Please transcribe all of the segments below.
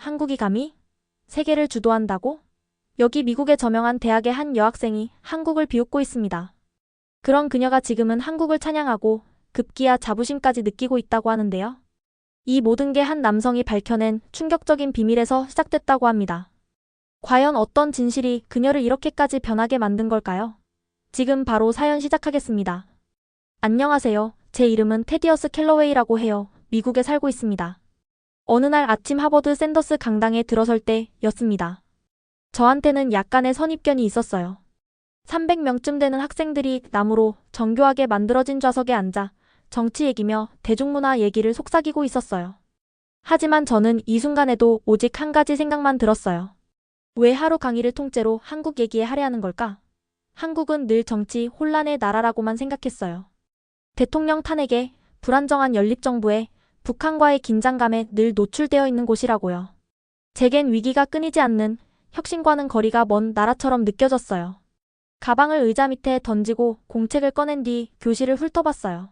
한국이 감히 세계를 주도한다고? 여기 미국의 저명한 대학의 한 여학생이 한국을 비웃고 있습니다. 그런 그녀가 지금은 한국을 찬양하고 급기야 자부심까지 느끼고 있다고 하는데요. 이 모든 게 한 남성이 밝혀낸 충격적인 비밀에서 시작됐다고 합니다. 과연 어떤 진실이 그녀를 이렇게까지 변하게 만든 걸까요? 지금 바로 사연 시작하겠습니다. 안녕하세요. 제 이름은 테디어스 캘러웨이라고 해요. 미국에 살고 있습니다. 어느 날 아침 하버드 샌더스 강당에 들어설 때였습니다. 저한테는 약간의 선입견이 있었어요. 300명쯤 되는 학생들이 나무로 정교하게 만들어진 좌석에 앉아 정치 얘기며 대중문화 얘기를 속삭이고 있었어요. 하지만 저는 이 순간에도 오직 한 가지 생각만 들었어요. 왜 하루 강의를 통째로 한국 얘기에 할애하는 걸까? 한국은 늘 정치 혼란의 나라라고만 생각했어요. 대통령 탄핵에, 불안정한 연립정부에, 북한과의 긴장감에 늘 노출되어 있는 곳이라고요. 제겐 위기가 끊이지 않는, 혁신과는 거리가 먼 나라처럼 느껴졌어요. 가방을 의자 밑에 던지고 공책을 꺼낸 뒤 교실을 훑어봤어요.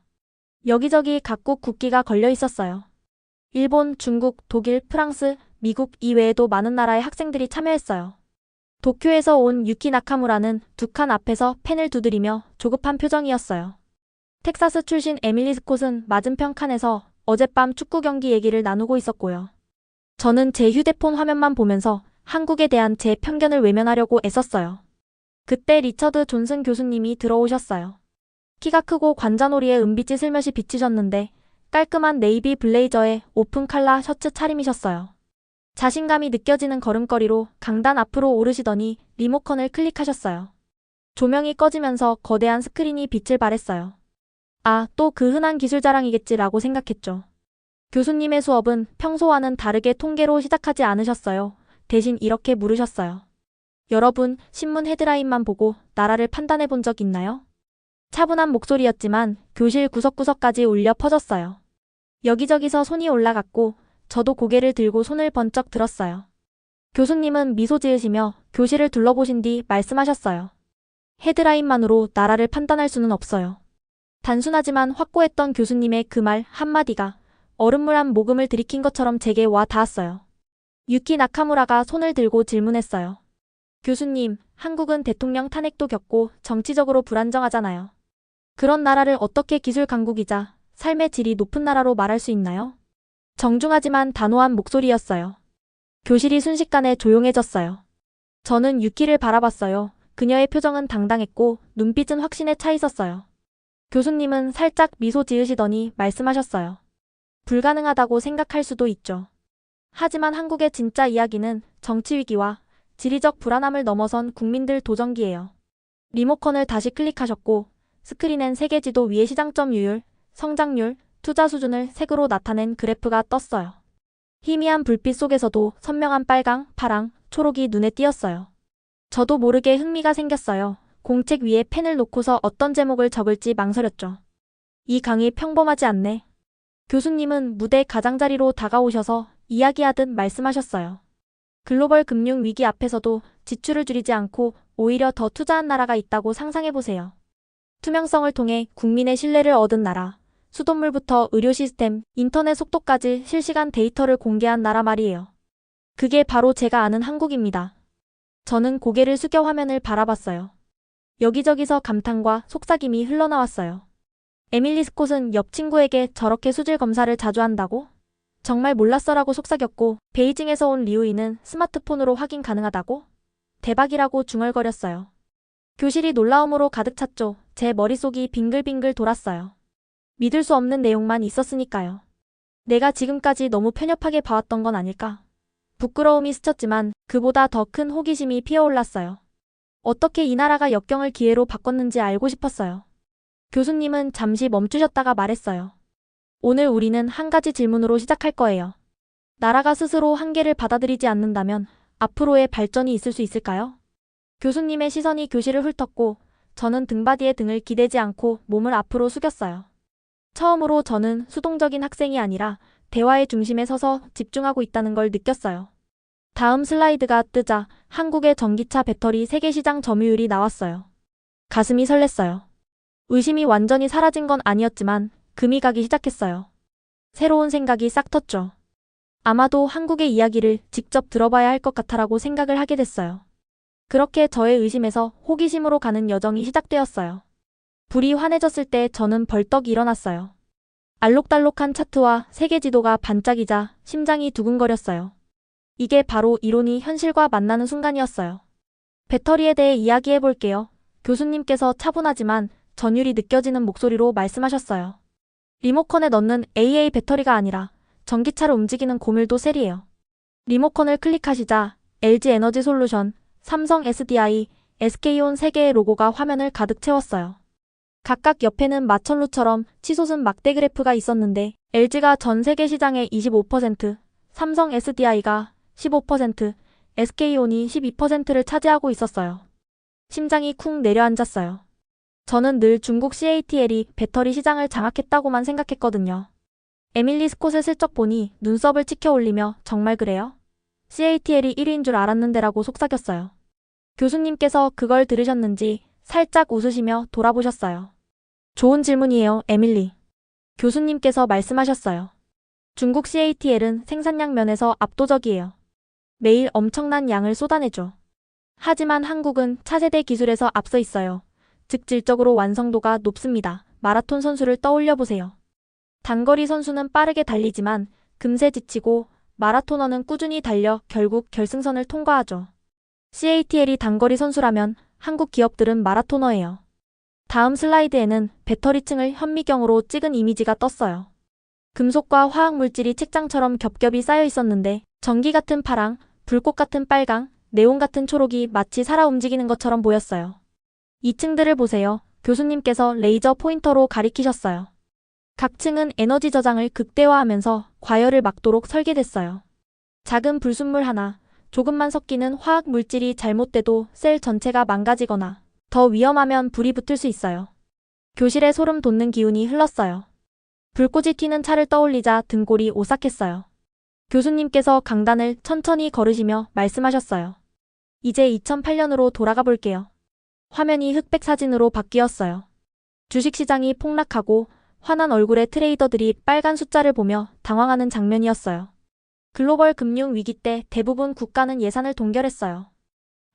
여기저기 각국 국기가 걸려 있었어요. 일본, 중국, 독일, 프랑스, 미국 이외에도 많은 나라의 학생들이 참여했어요. 도쿄에서 온 유키 나카무라는 두 칸 앞에서 펜을 두드리며 조급한 표정이었어요. 텍사스 출신 에밀리 스콧은 맞은편 칸에서 어젯밤 축구 경기 얘기를 나누고 있었고요. 저는 제 휴대폰 화면만 보면서 한국에 대한 제 편견을 외면하려고 애썼어요. 그때 리처드 존슨 교수님이 들어오셨어요. 키가 크고 관자놀이에 은빛이 슬며시 비치셨는데 깔끔한 네이비 블레이저에 오픈 칼라 셔츠 차림이셨어요. 자신감이 느껴지는 걸음걸이로 강단 앞으로 오르시더니 리모컨을 클릭하셨어요. 조명이 꺼지면서 거대한 스크린이 빛을 발했어요. 아, 또 그 흔한 기술 자랑이겠지라고 생각했죠. 교수님의 수업은 평소와는 다르게 통계로 시작하지 않으셨어요. 대신 이렇게 물으셨어요. 여러분, 신문 헤드라인만 보고 나라를 판단해 본 적 있나요? 차분한 목소리였지만 교실 구석구석까지 울려 퍼졌어요. 여기저기서 손이 올라갔고 저도 고개를 들고 손을 번쩍 들었어요. 교수님은 미소 지으시며 교실을 둘러보신 뒤 말씀하셨어요. 헤드라인만으로 나라를 판단할 수는 없어요. 단순하지만 확고했던 교수님의 그 말 한마디가 얼음물 한 모금을 들이킨 것처럼 제게 와 닿았어요. 유키 나카무라가 손을 들고 질문했어요. 교수님, 한국은 대통령 탄핵도 겪고 정치적으로 불안정하잖아요. 그런 나라를 어떻게 기술 강국이자 삶의 질이 높은 나라로 말할 수 있나요? 정중하지만 단호한 목소리였어요. 교실이 순식간에 조용해졌어요. 저는 유키를 바라봤어요. 그녀의 표정은 당당했고 눈빛은 확신에 차 있었어요. 교수님은 살짝 미소 지으시더니 말씀하셨어요. 불가능하다고 생각할 수도 있죠. 하지만 한국의 진짜 이야기는 정치 위기와 지리적 불안함을 넘어선 국민들 도전기예요. 리모컨을 다시 클릭하셨고 스크린엔 세계지도 위에 시장점 유율, 성장률, 투자 수준을 색으로 나타낸 그래프가 떴어요. 희미한 불빛 속에서도 선명한 빨강, 파랑, 초록이 눈에 띄었어요. 저도 모르게 흥미가 생겼어요. 공책 위에 펜을 놓고서 어떤 제목을 적을지 망설였죠. 이 강의 평범하지 않네. 교수님은 무대 가장자리로 다가오셔서 이야기하듯 말씀하셨어요. 글로벌 금융 위기 앞에서도 지출을 줄이지 않고 오히려 더 투자한 나라가 있다고 상상해보세요. 투명성을 통해 국민의 신뢰를 얻은 나라, 수돗물부터 의료 시스템, 인터넷 속도까지 실시간 데이터를 공개한 나라 말이에요. 그게 바로 제가 아는 한국입니다. 저는 고개를 숙여 화면을 바라봤어요. 여기저기서 감탄과 속삭임이 흘러나왔어요. 에밀리 스콧은 옆 친구에게 저렇게 수질 검사를 자주 한다고? 정말 몰랐어라고 속삭였고 베이징에서 온 리우이는 스마트폰으로 확인 가능하다고? 대박이라고 중얼거렸어요. 교실이 놀라움으로 가득 찼죠. 제 머릿속이 빙글빙글 돌았어요. 믿을 수 없는 내용만 있었으니까요. 내가 지금까지 너무 편협하게 봐왔던 건 아닐까? 부끄러움이 스쳤지만 그보다 더 큰 호기심이 피어올랐어요. 어떻게 이 나라가 역경을 기회로 바꿨는지 알고 싶었어요. 교수님은 잠시 멈추셨다가 말했어요. 오늘 우리는 한 가지 질문으로 시작할 거예요. 나라가 스스로 한계를 받아들이지 않는다면 앞으로의 발전이 있을 수 있을까요? 교수님의 시선이 교실을 훑었고 저는 등받이에 등을 기대지 않고 몸을 앞으로 숙였어요. 처음으로 저는 수동적인 학생이 아니라 대화의 중심에 서서 집중하고 있다는 걸 느꼈어요. 다음 슬라이드가 뜨자 한국의 전기차 배터리 세계시장 점유율이 나왔어요. 가슴이 설렜어요. 의심이 완전히 사라진 건 아니었지만 금이 가기 시작했어요. 새로운 생각이 싹 텄죠. 아마도 한국의 이야기를 직접 들어봐야 할 것 같아라고 생각을 하게 됐어요. 그렇게 저의 의심에서 호기심으로 가는 여정이 시작되었어요. 불이 환해졌을 때 저는 벌떡 일어났어요. 알록달록한 차트와 세계 지도가 반짝이자 심장이 두근거렸어요. 이게 바로 이론이 현실과 만나는 순간이었어요. 배터리에 대해 이야기해 볼게요. 교수님께서 차분하지만 전율이 느껴지는 목소리로 말씀하셨어요. 리모컨에 넣는 AA 배터리가 아니라 전기차를 움직이는 고밀도 셀이에요. 리모컨을 클릭하시자 LG 에너지 솔루션, 삼성 SDI, SK온 3개의 로고가 화면을 가득 채웠어요. 각각 옆에는 마천루처럼 치솟은 막대 그래프가 있었는데 LG가 전 세계 시장의 25%, 삼성 SDI가 15%, SK온이 12%를 차지하고 있었어요. 심장이 쿵 내려앉았어요. 저는 늘 중국 CATL이 배터리 시장을 장악했다고만 생각했거든요. 에밀리 스콧을 슬쩍 보니 눈썹을 치켜 올리며 정말 그래요? CATL이 1위인 줄 알았는데라고 속삭였어요. 교수님께서 그걸 들으셨는지 살짝 웃으시며 돌아보셨어요. 좋은 질문이에요, 에밀리. 교수님께서 말씀하셨어요. 중국 CATL은 생산량 면에서 압도적이에요. 매일 엄청난 양을 쏟아내죠. 하지만 한국은 차세대 기술에서 앞서 있어요. 즉 질적으로 완성도가 높습니다. 마라톤 선수를 떠올려 보세요. 단거리 선수는 빠르게 달리지만 금세 지치고 마라토너는 꾸준히 달려 결국 결승선을 통과하죠. CATL이 단거리 선수라면 한국 기업들은 마라토너예요. 다음 슬라이드에는 배터리층을 현미경으로 찍은 이미지가 떴어요. 금속과 화학물질이 책장처럼 겹겹이 쌓여 있었는데 전기 같은 파랑, 불꽃 같은 빨강, 네온 같은 초록이 마치 살아 움직이는 것처럼 보였어요. 이 층들을 보세요. 교수님께서 레이저 포인터로 가리키셨어요. 각 층은 에너지 저장을 극대화하면서 과열을 막도록 설계됐어요. 작은 불순물 하나, 조금만 섞이는 화학 물질이 잘못돼도 셀 전체가 망가지거나 더 위험하면 불이 붙을 수 있어요. 교실에 소름 돋는 기운이 흘렀어요. 불꽃이 튀는 차를 떠올리자 등골이 오싹했어요. 교수님께서 강단을 천천히 걸으시며 말씀하셨어요. 이제 2008년으로 돌아가 볼게요. 화면이 흑백 사진으로 바뀌었어요. 주식시장이 폭락하고 화난 얼굴의 트레이더들이 빨간 숫자를 보며 당황하는 장면이었어요. 글로벌 금융 위기 때 대부분 국가는 예산을 동결했어요.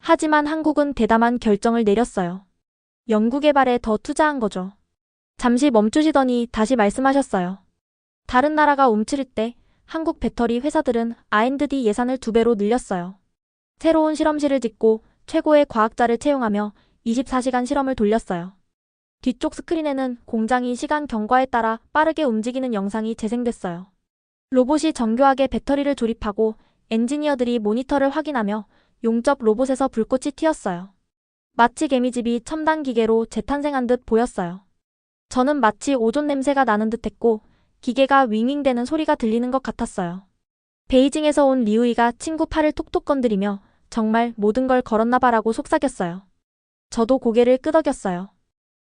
하지만 한국은 대담한 결정을 내렸어요. 연구개발에 더 투자한 거죠. 잠시 멈추시더니 다시 말씀하셨어요. 다른 나라가 움츠릴 때 한국 배터리 회사들은 R&D 예산을 2배로 늘렸어요. 새로운 실험실을 짓고 최고의 과학자를 채용하며 24시간 실험을 돌렸어요. 뒤쪽 스크린에는 공장이 시간 경과에 따라 빠르게 움직이는 영상이 재생됐어요. 로봇이 정교하게 배터리를 조립하고 엔지니어들이 모니터를 확인하며 용접 로봇에서 불꽃이 튀었어요. 마치 개미집이 첨단 기계로 재탄생한 듯 보였어요. 저는 마치 오존 냄새가 나는 듯 했고 기계가 윙윙대는 소리가 들리는 것 같았어요. 베이징에서 온 리우이가 친구 팔을 톡톡 건드리며 정말 모든 걸 걸었나 봐라고 속삭였어요. 저도 고개를 끄덕였어요.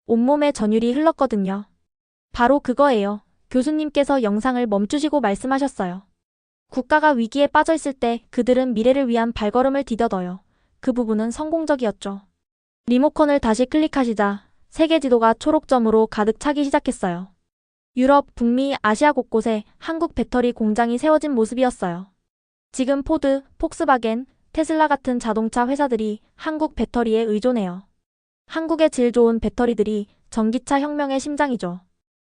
온몸에 전율이 흘렀거든요. 바로 그거예요. 교수님께서 영상을 멈추시고 말씀하셨어요. 국가가 위기에 빠져 있을 때 그들은 미래를 위한 발걸음을 디뎌둬요. 그 부분은 성공적이었죠. 리모컨을 다시 클릭하시자 세계 지도가 초록점으로 가득 차기 시작했어요. 유럽, 북미, 아시아 곳곳에 한국 배터리 공장이 세워진 모습이었어요. 지금 포드, 폭스바겐, 테슬라 같은 자동차 회사들이 한국 배터리에 의존해요. 한국의 질 좋은 배터리들이 전기차 혁명의 심장이죠.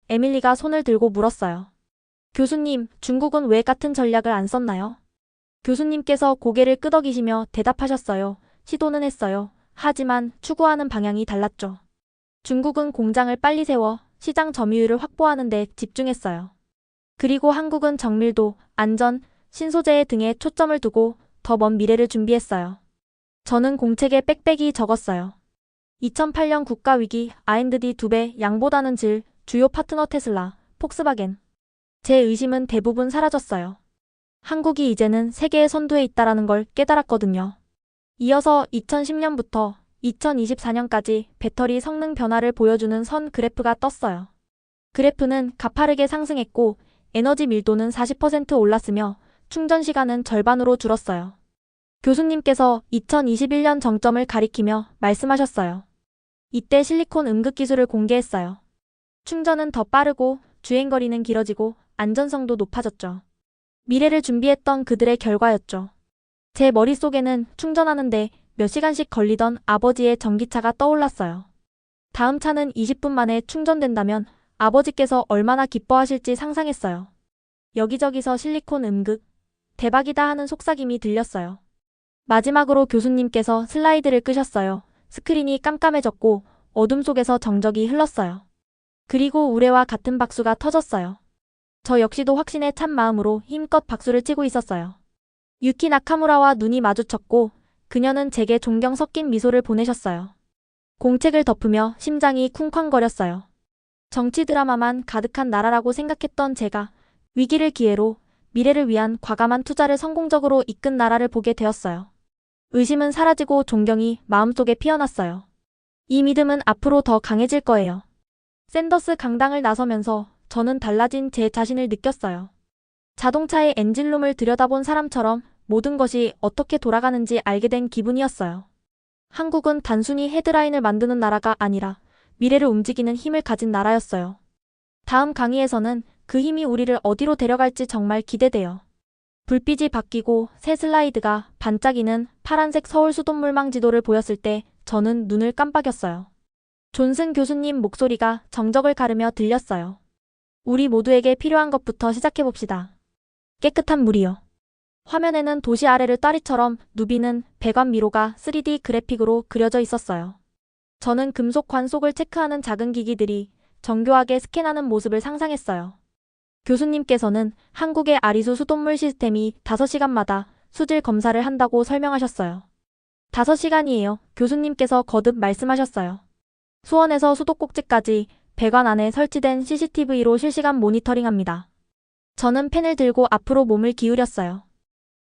에밀리가 손을 들고 물었어요. 교수님, 중국은 왜 같은 전략을 안 썼나요? 교수님께서 고개를 끄덕이시며 대답하셨어요. 시도는 했어요. 하지만 추구하는 방향이 달랐죠. 중국은 공장을 빨리 세워 시장 점유율을 확보하는 데 집중했어요. 그리고 한국은 정밀도, 안전, 신소재 등에 초점을 두고 더 먼 미래를 준비했어요. 저는 공책에 빽빽이 적었어요. 2008년 국가위기, R&D 2배, 양보다는 질, 주요 파트너 테슬라, 폭스바겐. 제 의심은 대부분 사라졌어요. 한국이 이제는 세계의 선두에 있다라는 걸 깨달았거든요. 이어서 2010년부터 2024년까지 배터리 성능 변화를 보여주는 선 그래프가 떴어요. 그래프는 가파르게 상승했고 에너지 밀도는 40% 올랐으며 충전 시간은 절반으로 줄었어요. 교수님께서 2021년 정점을 가리키며 말씀하셨어요. 이때 실리콘 음극 기술을 공개했어요. 충전은 더 빠르고 주행거리는 길어지고 안전성도 높아졌죠. 미래를 준비했던 그들의 결과였죠. 제 머릿속에는 충전하는데 몇 시간씩 걸리던 아버지의 전기차가 떠올랐어요. 다음 차는 20분 만에 충전된다면 아버지께서 얼마나 기뻐하실지 상상했어요. 여기저기서 실리콘 음극, 대박이다 하는 속삭임이 들렸어요. 마지막으로 교수님께서 슬라이드를 끄셨어요. 스크린이 깜깜해졌고 어둠 속에서 정적이 흘렀어요. 그리고 우레와 같은 박수가 터졌어요. 저 역시도 확신에 찬 마음으로 힘껏 박수를 치고 있었어요. 유키 나카무라와 눈이 마주쳤고 그녀는 제게 존경 섞인 미소를 보내셨어요. 공책을 덮으며 심장이 쿵쾅거렸어요. 정치 드라마만 가득한 나라라고 생각했던 제가 위기를 기회로 미래를 위한 과감한 투자를 성공적으로 이끈 나라를 보게 되었어요. 의심은 사라지고 존경이 마음속에 피어났어요. 이 믿음은 앞으로 더 강해질 거예요. 샌더스 강당을 나서면서 저는 달라진 제 자신을 느꼈어요. 자동차의 엔진룸을 들여다본 사람처럼 모든 것이 어떻게 돌아가는지 알게 된 기분이었어요. 한국은 단순히 헤드라인을 만드는 나라가 아니라 미래를 움직이는 힘을 가진 나라였어요. 다음 강의에서는 그 힘이 우리를 어디로 데려갈지 정말 기대돼요. 불빛이 바뀌고 새 슬라이드가 반짝이는 파란색 서울 수돗물망 지도를 보였을 때 저는 눈을 깜빡였어요. 존슨 교수님 목소리가 정적을 가르며 들렸어요. 우리 모두에게 필요한 것부터 시작해봅시다. 깨끗한 물이요. 화면에는 도시 아래를 따리처럼 누비는 배관 미로가 3D 그래픽으로 그려져 있었어요. 저는 금속 관 속을 체크하는 작은 기기들이 정교하게 스캔하는 모습을 상상했어요. 교수님께서는 한국의 아리수 수돗물 시스템이 5시간마다 수질 검사를 한다고 설명하셨어요. 5시간이에요. 교수님께서 거듭 말씀하셨어요. 수원에서 수도꼭지까지 배관 안에 설치된 CCTV로 실시간 모니터링합니다. 저는 펜을 들고 앞으로 몸을 기울였어요.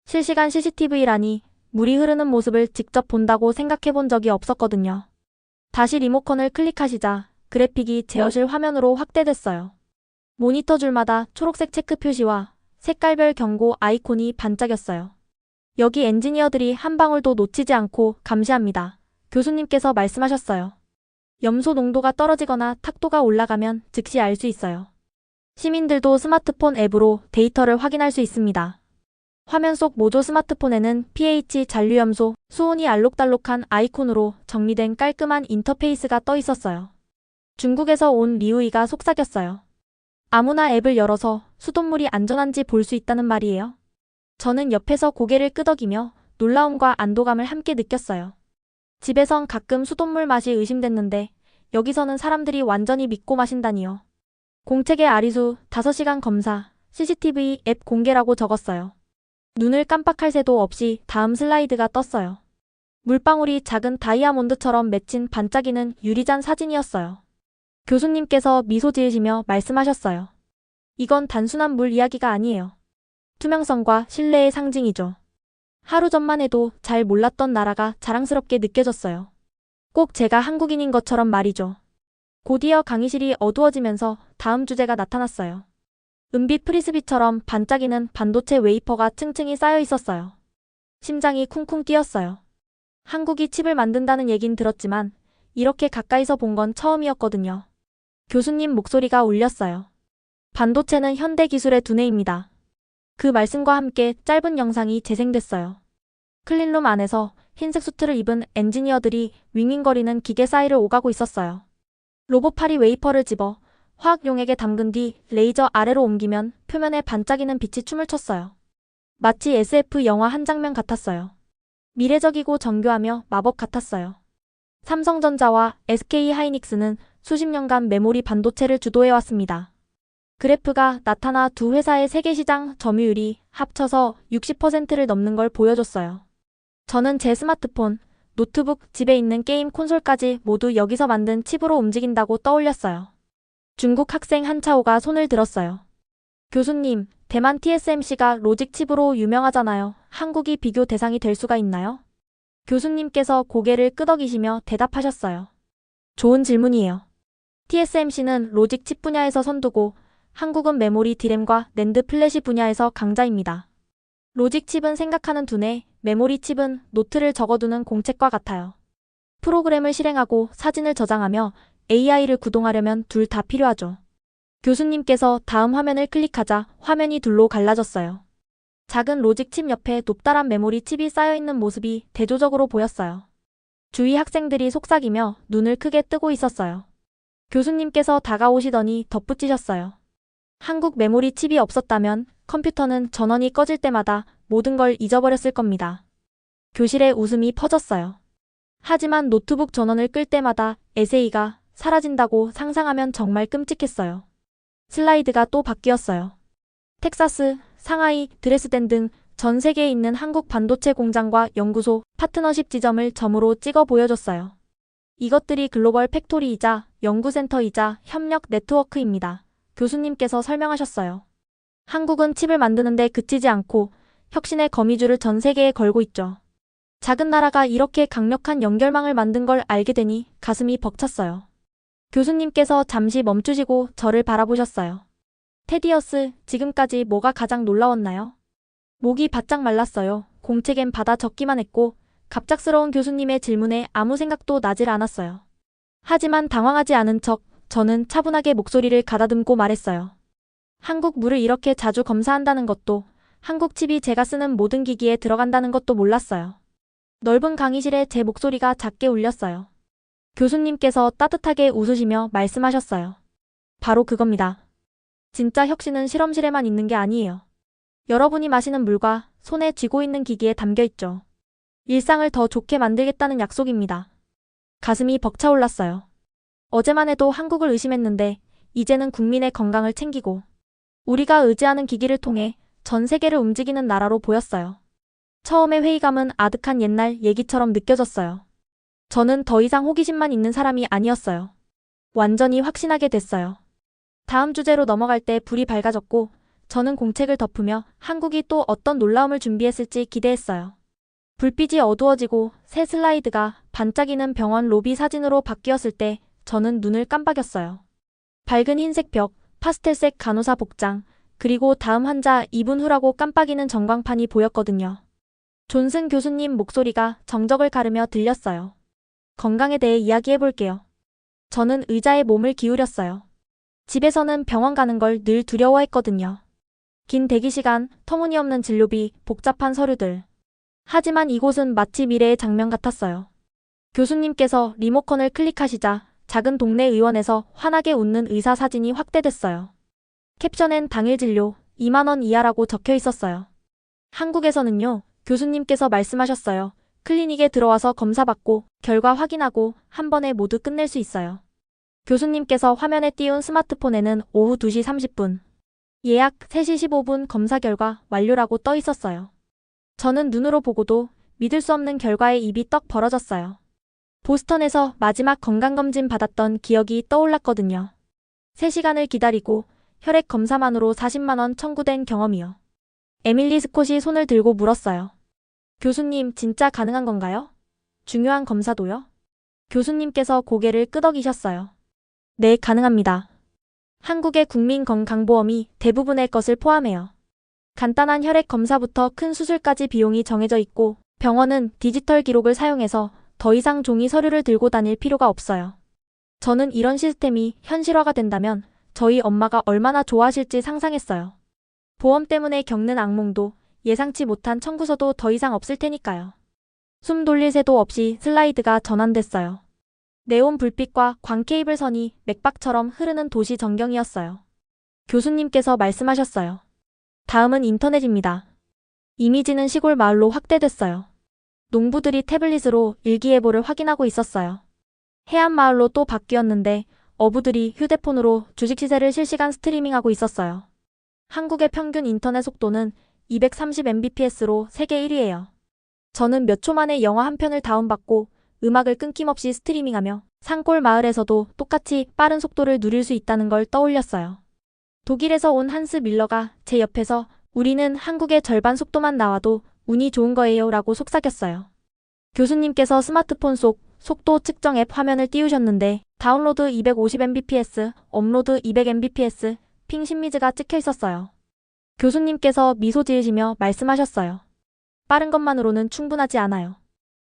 실시간 CCTV라니 물이 흐르는 모습을 직접 본다고 생각해 본 적이 없었거든요. 다시 리모컨을 클릭하시자 그래픽이 제어실 화면으로 확대됐어요. 모니터 줄마다 초록색 체크 표시와 색깔별 경고 아이콘이 반짝였어요. 여기 엔지니어들이 한 방울도 놓치지 않고 감시합니다. 교수님께서 말씀하셨어요. 염소 농도가 떨어지거나 탁도가 올라가면 즉시 알 수 있어요. 시민들도 스마트폰 앱으로 데이터를 확인할 수 있습니다. 화면 속 모조 스마트폰에는 pH 잔류염소, 수온이 알록달록한 아이콘으로 정리된 깔끔한 인터페이스가 떠 있었어요. 중국에서 온 리우이가 속삭였어요. 아무나 앱을 열어서 수돗물이 안전한지 볼 수 있다는 말이에요. 저는 옆에서 고개를 끄덕이며 놀라움과 안도감을 함께 느꼈어요. 집에선 가끔 수돗물 맛이 의심됐는데 여기서는 사람들이 완전히 믿고 마신다니요. 공책의 아리수 5시간 검사, CCTV 앱 공개라고 적었어요. 눈을 깜빡할 새도 없이 다음 슬라이드가 떴어요. 물방울이 작은 다이아몬드처럼 맺힌 반짝이는 유리잔 사진이었어요. 교수님께서 미소 지으시며 말씀하셨어요. 이건 단순한 물 이야기가 아니에요. 투명성과 신뢰의 상징이죠. 하루 전만 해도 잘 몰랐던 나라가 자랑스럽게 느껴졌어요. 꼭 제가 한국인인 것처럼 말이죠. 곧이어 강의실이 어두워지면서 다음 주제가 나타났어요. 은빛 프리스비처럼 반짝이는 반도체 웨이퍼가 층층이 쌓여 있었어요. 심장이 쿵쿵 뛰었어요. 한국이 칩을 만든다는 얘긴 들었지만 이렇게 가까이서 본 건 처음이었거든요. 교수님 목소리가 울렸어요. 반도체는 현대 기술의 두뇌입니다. 그 말씀과 함께 짧은 영상이 재생됐어요. 클린룸 안에서 흰색 수트를 입은 엔지니어들이 윙윙거리는 기계 사이를 오가고 있었어요. 로봇팔이 웨이퍼를 집어 화학용액에 담근 뒤 레이저 아래로 옮기면 표면에 반짝이는 빛이 춤을 췄어요. 마치 SF 영화 한 장면 같았어요. 미래적이고 정교하며 마법 같았어요. 삼성전자와 SK하이닉스는 수십 년간 메모리 반도체를 주도해왔습니다. 그래프가 나타나 두 회사의 세계 시장 점유율이 합쳐서 60%를 넘는 걸 보여줬어요. 저는 제 스마트폰, 노트북, 집에 있는 게임 콘솔까지 모두 여기서 만든 칩으로 움직인다고 떠올렸어요. 중국 학생 한차오가 손을 들었어요. 교수님, 대만 TSMC가 로직 칩으로 유명하잖아요. 한국이 비교 대상이 될 수가 있나요? 교수님께서 고개를 끄덕이시며 대답하셨어요. 좋은 질문이에요. TSMC는 로직 칩 분야에서 선두고 한국은 메모리 디램과 낸드 플래시 분야에서 강자입니다. 로직 칩은 생각하는 두뇌, 메모리 칩은 노트를 적어두는 공책과 같아요. 프로그램을 실행하고 사진을 저장하며 AI를 구동하려면 둘 다 필요하죠. 교수님께서 다음 화면을 클릭하자 화면이 둘로 갈라졌어요. 작은 로직 칩 옆에 높다란 메모리 칩이 쌓여있는 모습이 대조적으로 보였어요. 주위 학생들이 속삭이며 눈을 크게 뜨고 있었어요. 교수님께서 다가오시더니 덧붙이셨어요. 한국 메모리 칩이 없었다면 컴퓨터는 전원이 꺼질 때마다 모든 걸 잊어버렸을 겁니다. 교실에 웃음이 퍼졌어요. 하지만 노트북 전원을 끌 때마다 에세이가 사라진다고 상상하면 정말 끔찍했어요. 슬라이드가 또 바뀌었어요. 텍사스, 상하이, 드레스덴 등 전 세계에 있는 한국 반도체 공장과 연구소, 파트너십 지점을 점으로 찍어 보여줬어요. 이것들이 글로벌 팩토리이자 연구센터이자 협력 네트워크입니다. 교수님께서 설명하셨어요. 한국은 칩을 만드는데 그치지 않고 혁신의 거미줄을 전 세계에 걸고 있죠. 작은 나라가 이렇게 강력한 연결망을 만든 걸 알게 되니 가슴이 벅찼어요. 교수님께서 잠시 멈추시고 저를 바라보셨어요. 테디어스, 지금까지 뭐가 가장 놀라웠나요? 목이 바짝 말랐어요. 공책엔 받아 적기만 했고 갑작스러운 교수님의 질문에 아무 생각도 나질 않았어요. 하지만 당황하지 않은 척 저는 차분하게 목소리를 가다듬고 말했어요. 한국 물을 이렇게 자주 검사한다는 것도, 한국 칩이 제가 쓰는 모든 기기에 들어간다는 것도 몰랐어요. 넓은 강의실에 제 목소리가 작게 울렸어요. 교수님께서 따뜻하게 웃으시며 말씀하셨어요. 바로 그겁니다. 진짜 혁신은 실험실에만 있는 게 아니에요. 여러분이 마시는 물과 손에 쥐고 있는 기기에 담겨 있죠. 일상을 더 좋게 만들겠다는 약속입니다. 가슴이 벅차올랐어요. 어제만 해도 한국을 의심했는데 이제는 국민의 건강을 챙기고 우리가 의지하는 기기를 통해 전 세계를 움직이는 나라로 보였어요. 처음의 회의감은 아득한 옛날 얘기처럼 느껴졌어요. 저는 더 이상 호기심만 있는 사람이 아니었어요. 완전히 확신하게 됐어요. 다음 주제로 넘어갈 때 불이 밝아졌고 저는 공책을 덮으며 한국이 또 어떤 놀라움을 준비했을지 기대했어요. 불빛이 어두워지고 새 슬라이드가 반짝이는 병원 로비 사진으로 바뀌었을 때 저는 눈을 깜빡였어요. 밝은 흰색 벽, 파스텔색 간호사 복장, 그리고 다음 환자 2분 후라고 깜빡이는 전광판이 보였거든요. 존슨 교수님 목소리가 정적을 가르며 들렸어요. 건강에 대해 이야기해볼게요. 저는 의자에 몸을 기울였어요. 집에서는 병원 가는 걸 늘 두려워했거든요. 긴 대기시간, 터무니없는 진료비, 복잡한 서류들. 하지만 이곳은 마치 미래의 장면 같았어요. 교수님께서 리모컨을 클릭하시자 작은 동네 의원에서 환하게 웃는 의사 사진이 확대됐어요. 캡션엔 당일 진료 2만 원 이하라고 적혀 있었어요. 한국에서는요, 교수님께서 말씀하셨어요. 클리닉에 들어와서 검사받고 결과 확인하고 한 번에 모두 끝낼 수 있어요. 교수님께서 화면에 띄운 스마트폰에는 오후 2시 30분. 예약 3시 15분 검사 결과 완료라고 떠 있었어요. 저는 눈으로 보고도 믿을 수 없는 결과에 입이 떡 벌어졌어요. 보스턴에서 마지막 건강검진 받았던 기억이 떠올랐거든요. 3시간을 기다리고 혈액 검사만으로 40만 원 청구된 경험이요. 에밀리 스콧이 손을 들고 물었어요. 교수님, 진짜 가능한 건가요? 중요한 검사도요? 교수님께서 고개를 끄덕이셨어요. 네, 가능합니다. 한국의 국민건강보험이 대부분의 것을 포함해요. 간단한 혈액 검사부터 큰 수술까지 비용이 정해져 있고 병원은 디지털 기록을 사용해서 더 이상 종이 서류를 들고 다닐 필요가 없어요. 저는 이런 시스템이 현실화가 된다면 저희 엄마가 얼마나 좋아하실지 상상했어요. 보험 때문에 겪는 악몽도 예상치 못한 청구서도 더 이상 없을 테니까요. 숨 돌릴 새도 없이 슬라이드가 전환됐어요. 네온 불빛과 광 케이블 선이 맥박처럼 흐르는 도시 전경이었어요. 교수님께서 말씀하셨어요. 다음은 인터넷입니다. 이미지는 시골 마을로 확대됐어요. 농부들이 태블릿으로 일기예보를 확인하고 있었어요. 해안 마을로 또 바뀌었는데 어부들이 휴대폰으로 주식 시세를 실시간 스트리밍하고 있었어요. 한국의 평균 인터넷 속도는 230mbps로 세계 1위예요. 저는 몇 초 만에 영화 한 편을 다운받고 음악을 끊김없이 스트리밍하며 산골 마을에서도 똑같이 빠른 속도를 누릴 수 있다는 걸 떠올렸어요. 독일에서 온 한스 밀러가 제 옆에서 우리는 한국의 절반 속도만 나와도 운이 좋은 거예요 라고 속삭였어요. 교수님께서 스마트폰 속 속도 측정 앱 화면을 띄우셨는데 다운로드 250mbps, 업로드 200mbps, 핑 신미즈가 찍혀 있었어요. 교수님께서 미소 지으시며 말씀하셨어요. 빠른 것만으로는 충분하지 않아요.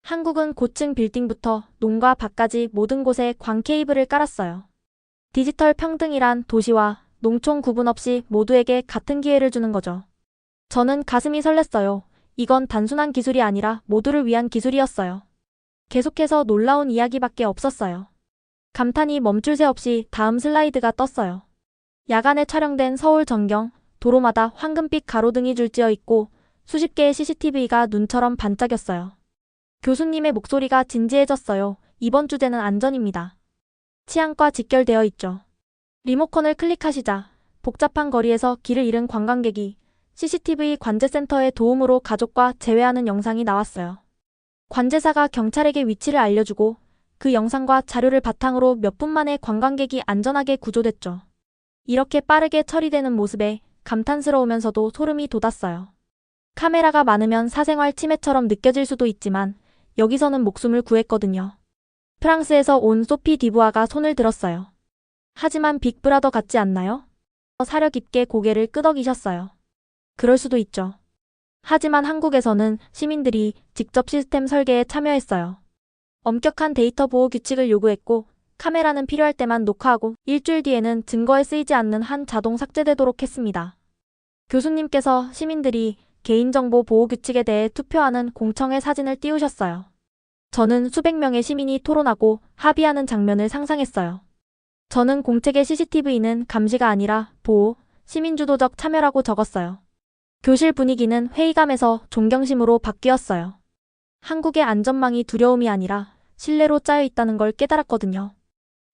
한국은 고층 빌딩부터 농가 밭까지 모든 곳에 광 케이블을 깔았어요. 디지털 평등이란 도시와 농촌 구분 없이 모두에게 같은 기회를 주는 거죠. 저는 가슴이 설렜어요. 이건 단순한 기술이 아니라 모두를 위한 기술이었어요. 계속해서 놀라운 이야기밖에 없었어요. 감탄이 멈출 새 없이 다음 슬라이드가 떴어요. 야간에 촬영된 서울 전경, 도로마다 황금빛 가로등이 줄지어 있고 수십 개의 CCTV가 눈처럼 반짝였어요. 교수님의 목소리가 진지해졌어요. 이번 주제는 안전입니다. 치안과 직결되어 있죠. 리모컨을 클릭하시자 복잡한 거리에서 길을 잃은 관광객이 CCTV 관제센터의 도움으로 가족과 재회하는 영상이 나왔어요. 관제사가 경찰에게 위치를 알려주고 그 영상과 자료를 바탕으로 몇 분 만에 관광객이 안전하게 구조됐죠. 이렇게 빠르게 처리되는 모습에 감탄스러우면서도 소름이 돋았어요. 카메라가 많으면 사생활 침해처럼 느껴질 수도 있지만 여기서는 목숨을 구했거든요. 프랑스에서 온 소피 디부아가 손을 들었어요. 하지만 빅브라더 같지 않나요? 사려 깊게 고개를 끄덕이셨어요. 그럴 수도 있죠. 하지만 한국에서는 시민들이 직접 시스템 설계에 참여했어요. 엄격한 데이터 보호 규칙을 요구했고 카메라는 필요할 때만 녹화하고 일주일 뒤에는 증거에 쓰이지 않는 한 자동 삭제되도록 했습니다. 교수님께서 시민들이 개인정보 보호 규칙에 대해 투표하는 공청회 사진을 띄우셨어요. 저는 수백 명의 시민이 토론하고 합의하는 장면을 상상했어요. 저는 공책의 CCTV는 감시가 아니라 보호, 시민주도적 참여라고 적었어요. 교실 분위기는 회의감에서 존경심으로 바뀌었어요. 한국의 안전망이 두려움이 아니라 신뢰로 짜여 있다는 걸 깨달았거든요.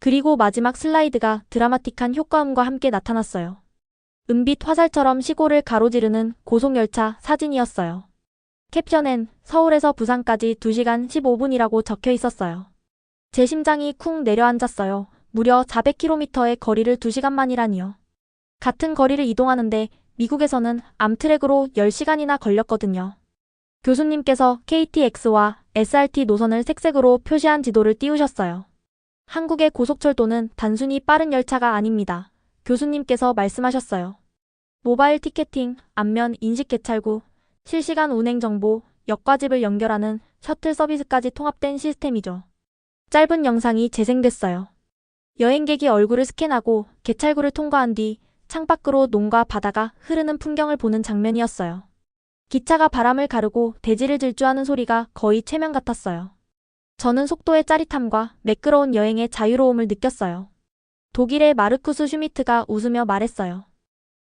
그리고 마지막 슬라이드가 드라마틱한 효과음과 함께 나타났어요. 은빛 화살처럼 시골을 가로지르는 고속열차 사진이었어요. 캡션엔 서울에서 부산까지 2시간 15분이라고 적혀 있었어요. 제 심장이 쿵 내려앉았어요. 무려 400km의 거리를 2시간 만이라니요. 같은 거리를 이동하는데 미국에서는 암트랙으로 10시간이나 걸렸거든요. 교수님께서 KTX와 SRT 노선을 색색으로 표시한 지도를 띄우셨어요. 한국의 고속철도는 단순히 빠른 열차가 아닙니다. 교수님께서 말씀하셨어요. 모바일 티켓팅, 안면 인식 개찰구, 실시간 운행 정보, 역과 집을 연결하는 셔틀 서비스까지 통합된 시스템이죠. 짧은 영상이 재생됐어요. 여행객이 얼굴을 스캔하고 개찰구를 통과한 뒤 창밖으로 논과 바다가 흐르는 풍경을 보는 장면이었어요. 기차가 바람을 가르고 대지를 질주하는 소리가 거의 최면 같았어요. 저는 속도의 짜릿함과 매끄러운 여행의 자유로움을 느꼈어요. 독일의 마르쿠스 슈미트가 웃으며 말했어요.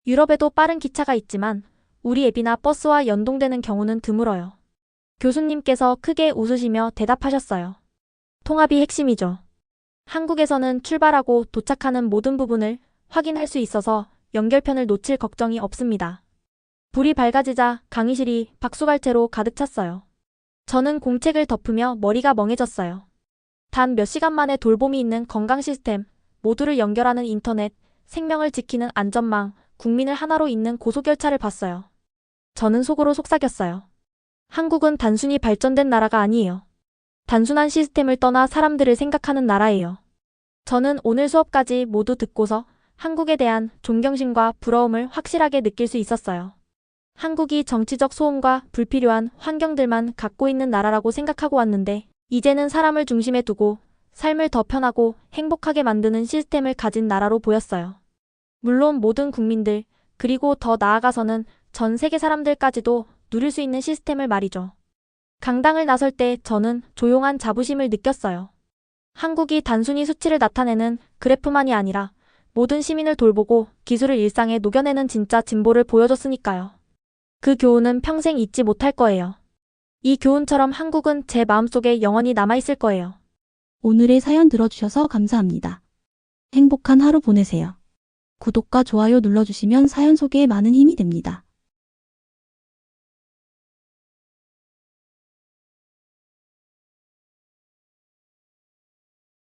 유럽에도 빠른 기차가 있지만 우리 앱이나 버스와 연동되는 경우는 드물어요. 교수님께서 크게 웃으시며 대답하셨어요. 통합이 핵심이죠. 한국에서는 출발하고 도착하는 모든 부분을 확인할 수 있어서 연결편을 놓칠 걱정이 없습니다. 불이 밝아지자 강의실이 박수갈채로 가득 찼어요. 저는 공책을 덮으며 머리가 멍해졌어요. 단 몇 시간 만에 돌봄이 있는 건강 시스템, 모두를 연결하는 인터넷, 생명을 지키는 안전망, 국민을 하나로 잇는 고속열차를 봤어요. 저는 속으로 속삭였어요. 한국은 단순히 발전된 나라가 아니에요. 단순한 시스템을 떠나 사람들을 생각하는 나라예요. 저는 오늘 수업까지 모두 듣고서 한국에 대한 존경심과 부러움을 확실하게 느낄 수 있었어요. 한국이 정치적 소음과 불필요한 환경들만 갖고 있는 나라라고 생각하고 왔는데 이제는 사람을 중심에 두고 삶을 더 편하고 행복하게 만드는 시스템을 가진 나라로 보였어요. 물론 모든 국민들, 그리고 더 나아가서는 전 세계 사람들까지도 누릴 수 있는 시스템을 말이죠. 강당을 나설 때 저는 조용한 자부심을 느꼈어요. 한국이 단순히 수치를 나타내는 그래프만이 아니라 모든 시민을 돌보고 기술을 일상에 녹여내는 진짜 진보를 보여줬으니까요. 그 교훈은 평생 잊지 못할 거예요. 이 교훈처럼 한국은 제 마음속에 영원히 남아있을 거예요. 오늘의 사연 들어주셔서 감사합니다. 행복한 하루 보내세요. 구독과 좋아요 눌러주시면 사연 소개에 많은 힘이 됩니다.